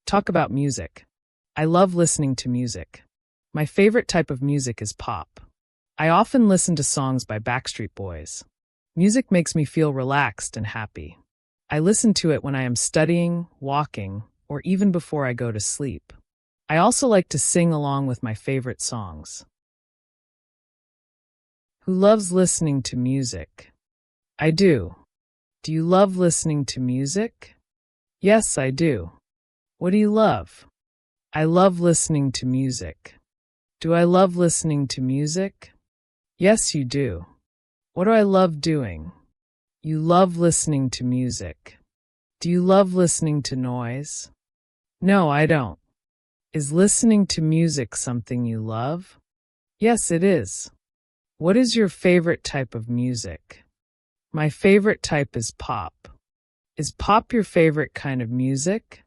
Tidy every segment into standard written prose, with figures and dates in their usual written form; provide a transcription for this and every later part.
Talk about music. I love listening to music. My favorite type of music is pop. I often listen to songs by Backstreet Boys. Music makes me feel relaxed and happy. I listen to it when I am studying, walking, or even before I go to sleep. I also like to sing along with my favorite songs. Who loves listening to music? I do. Do you love listening to music? Yes, I do. What do you love? I love listening to music. Do I love listening to music? Yes, you do. What do I love doing? You love listening to music. Do you love listening to noise? No, I don't. Is listening to music something you love? Yes, it is. What is your favorite type of music? My favorite type is pop. Is pop your favorite kind of music?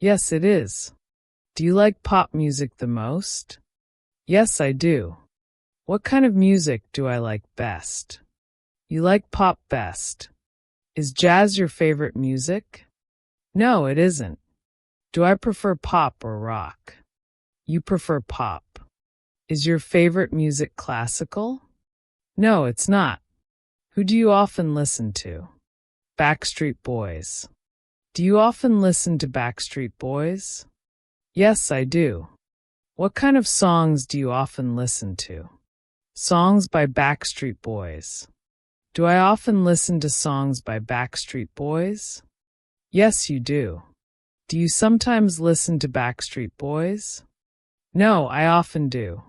Yes, it is. Do you like pop music the most? Yes, I do. What kind of music do I like best? You like pop best. Is jazz your favorite music? No, it isn't. Do I prefer pop or rock? You prefer pop. Is your favorite music classical? No, it's not. Who do you often listen to? Backstreet Boys. Do you often listen to Backstreet Boys? Yes, I do. What kind of songs do you often listen to? Songs by Backstreet Boys. Do I often listen to songs by Backstreet Boys? Yes, you do. Do you sometimes listen to Backstreet Boys? No, I often do.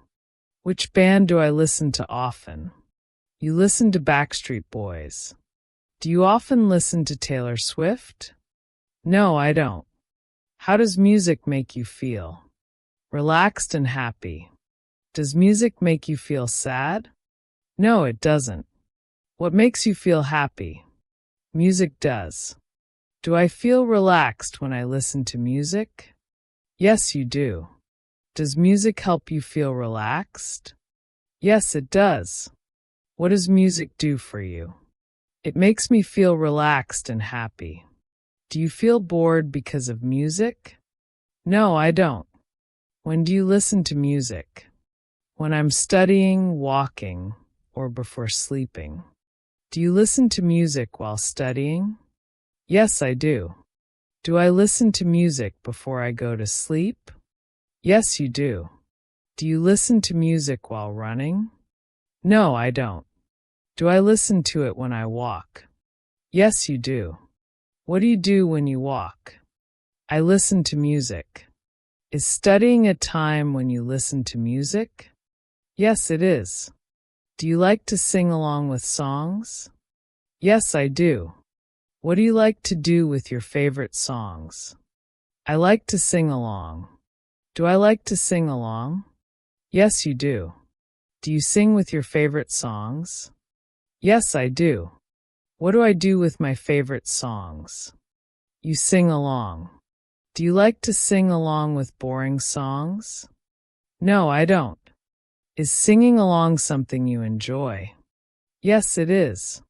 Which band do I listen to often? You listen to Backstreet Boys. Do you often listen to Taylor Swift? No, I don't. How does music make you feel? Relaxed and happy. Does music make you feel sad? No, it doesn't. What makes you feel happy? Music does. Do I feel relaxed when I listen to music? Yes, you do. Does music help you feel relaxed? Yes, it does. What does music do for you? It makes me feel relaxed and happy. Do you feel bored because of music? No, I don't. When do you listen to music? When I'm studying, walking, or before sleeping. Do you listen to music while studying? Yes, I do. Do I listen to music before I go to sleep? Yes, you do. Do you listen to music while running? No, I don't. Do I listen to it when I walk? Yes, you do. What do you do when you walk? I listen to music. Is studying a time when you listen to music? Yes, it is. Do you like to sing along with songs? Yes, I do. What do you like to do with your favorite songs? I like to sing along. Do I like to sing along? Yes, you do. Do you sing with your favorite songs? Yes, I do. What do I do with my favorite songs? You sing along. Do you like to sing along with boring songs? No, I don't. Is singing along something you enjoy? Yes, it is.